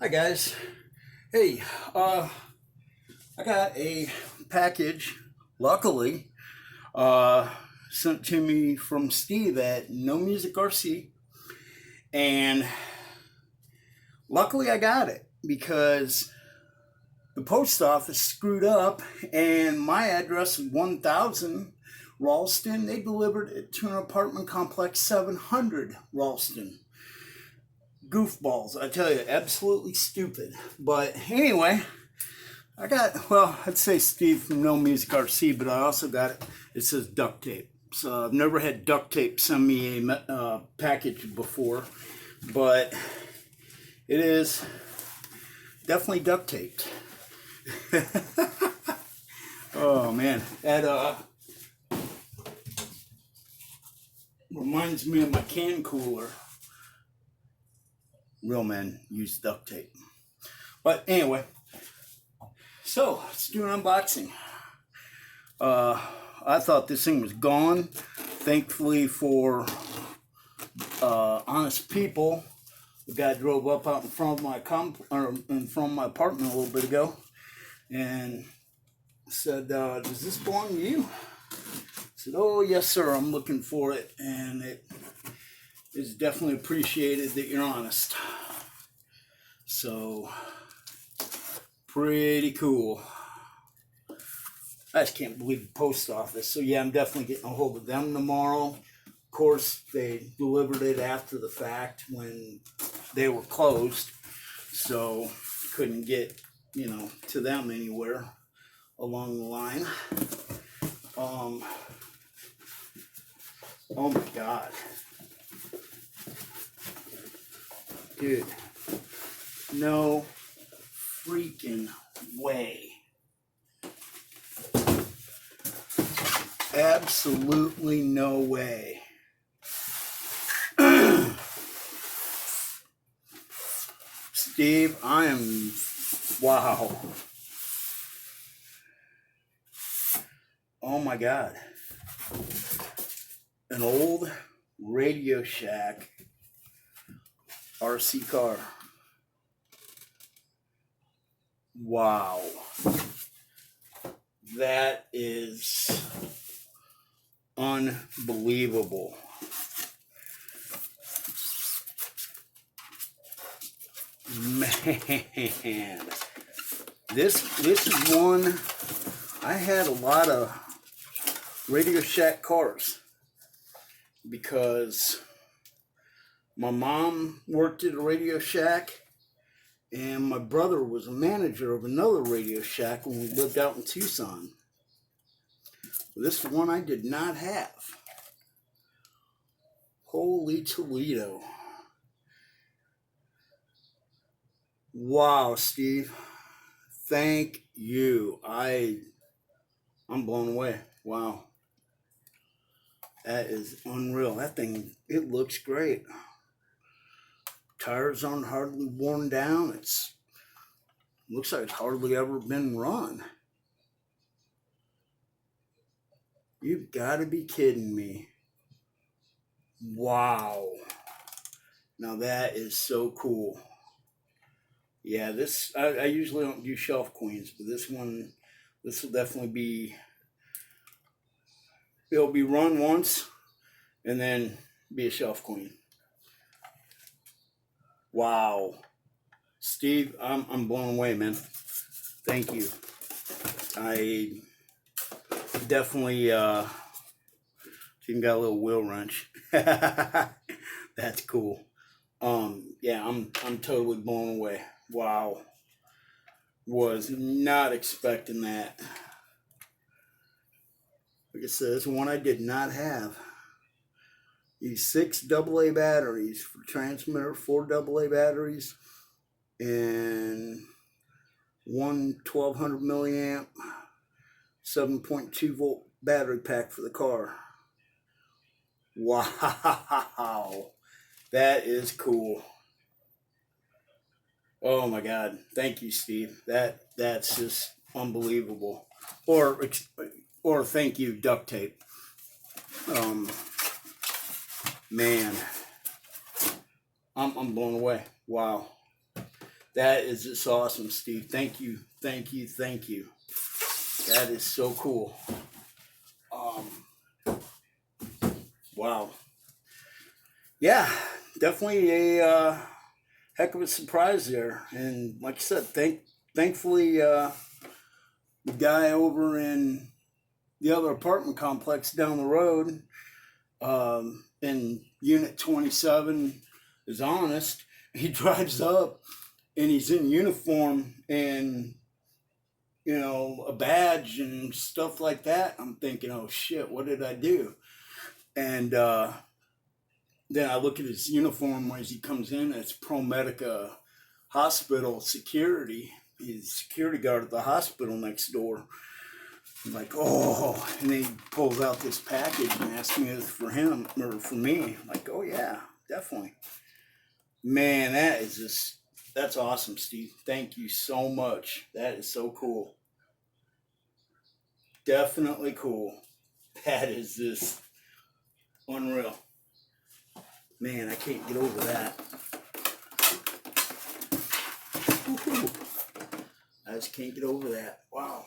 Hi guys. Hey, I got a package, luckily, sent to me from Steve at No Music RC, and luckily I got it because the post office screwed up, and my address is 1000 Ralston. They delivered it to an apartment complex 700 Ralston. Goofballs, I tell you, absolutely stupid. But anyway, I'd say Steve from No Music RC, but I also got it. It says duct tape. So I've never had duct tape send me a package before, but it is definitely duct taped. Oh man, that reminds me of my can cooler. Real men use duct tape. But anyway, so let's do an unboxing. I thought this thing was gone. Thankfully for honest people, the guy drove up out in front of my my apartment a little bit ago and said, "Does this belong to you?" I said, "Oh yes, sir. I'm looking for it, and it is definitely appreciated that you're honest." So, pretty cool. I just can't believe the post office. So yeah, I'm definitely getting a hold of them tomorrow. Of course, they delivered it after the fact when they were closed. So, couldn't get, to them anywhere along the line. Oh my God. Dude. No freaking way. Absolutely no way. Steve, wow. Oh my God. An old Radio Shack RC car. Wow. That is unbelievable. Man. This is one. I had a lot of Radio Shack cars because my mom worked at a Radio Shack, and my brother was a manager of another Radio Shack when we lived out in Tucson. This one I did not have. Holy Toledo. Wow, Steve. Thank you. I'm blown away. Wow. That is unreal. That thing, it looks great. Tires aren't hardly worn down. Looks like it's hardly ever been run. You've got to be kidding me. Wow. Now that is so cool. Yeah, I usually don't do shelf queens, but this will definitely be, it'll be run once and then be a shelf queen. Wow. Steve, I'm blown away, man. Thank you. I definitely even got a little wheel wrench. That's cool. Yeah, I'm totally blown away. Wow. Was not expecting that. Like I said, this one I did not have. These 6 AA batteries for transmitter, 4 AA batteries, and one 1200 milliamp 7.2 volt battery pack for the car. Wow, that is cool. Oh my God, thank you, Steve. That's just unbelievable. Or thank you, duct tape. Man, I'm blown away. Wow. That is just awesome, Steve. Thank you. That is so cool. Wow. Yeah, definitely a heck of a surprise there. And like I said, thankfully, the guy over in the other apartment complex down the road, in Unit 27, is honest. He drives up and he's in uniform and, a badge and stuff like that. I'm thinking, oh shit, what did I do? And then I look at his uniform as he comes in. It's ProMedica hospital security. He's security guard at the hospital next door. I'm like, oh, and he pulls out this package and asks me if it's for him or for me. I'm like, oh yeah, definitely. Man, that's awesome, Steve. Thank you so much. That is so cool. Definitely cool. That is just unreal. Man, I can't get over that. Woo-hoo. I just can't get over that. Wow.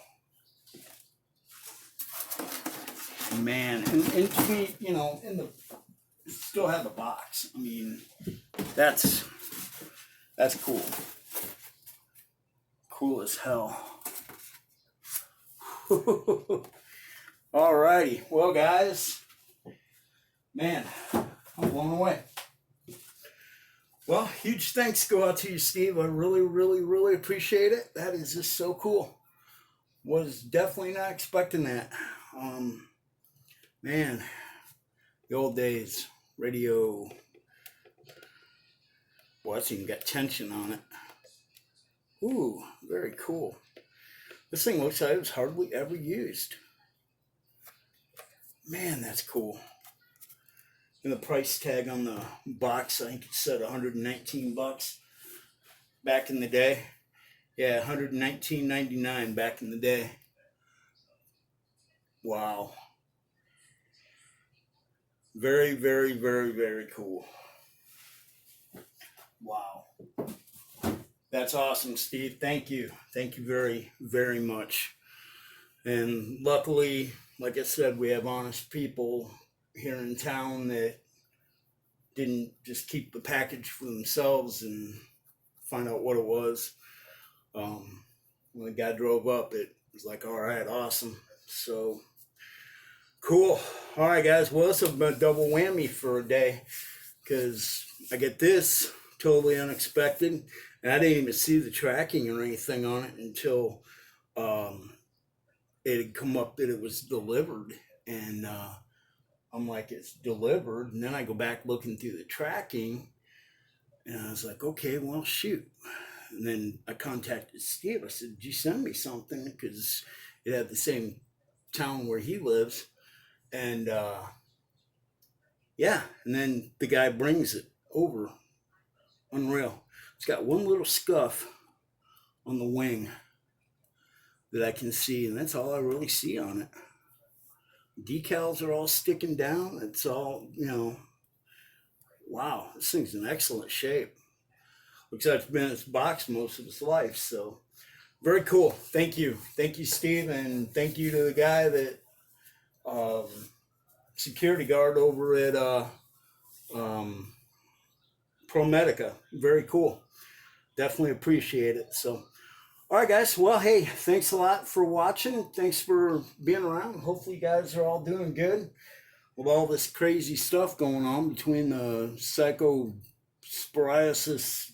Man, and to me, still have the box. I mean, that's cool. Cool as hell. Alrighty, well, guys, man, I'm blown away. Well, huge thanks go out to you, Steve. I really, really, really appreciate it. That is just so cool. Was definitely not expecting that. Man, the old days, radio. Boy, that's even got tension on it. Ooh, very cool. This thing looks like it was hardly ever used. Man, that's cool. And the price tag on the box, I think it said $119 back in the day. Yeah, $119.99 back in the day. Wow. Very, very, very, very cool. Wow. That's awesome, Steve. Thank you. Thank you very, very much. And luckily, like I said, we have honest people here in town that didn't just keep the package for themselves and find out what it was. When the guy drove up, it was like, all right, awesome. So cool. All right, guys. Well, this has been a double whammy for a day because I get this totally unexpected. And I didn't even see the tracking or anything on it until it had come up that it was delivered. And I'm like, it's delivered. And then I go back looking through the tracking. And I was like, okay, well, shoot. And then I contacted Steve. I said, did you send me something? Because it had the same town where he lives. And yeah, and then the guy brings it over. Unreal. It's got one little scuff on the wing that I can see, and that's all I really see on it. Decals are all sticking down. It's all, wow, this thing's in excellent shape. Looks like it's been in its box most of its life, so very cool. Thank you, Steve, and thank you to the guy that security guard over at ProMedica. Very cool. Definitely appreciate it. So, all right, guys. Well, hey, thanks a lot for watching. Thanks for being around. Hopefully, you guys are all doing good with all this crazy stuff going on between the psychosporiasis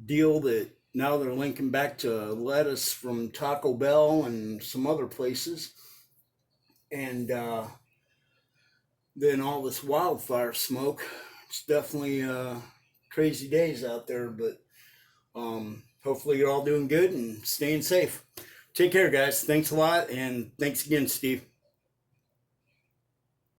deal that now they're linking back to lettuce from Taco Bell and some other places. And then all this wildfire smoke. It's definitely crazy days out there, but hopefully you're all doing good and staying safe. Take care, guys. Thanks a lot, and thanks again, Steve.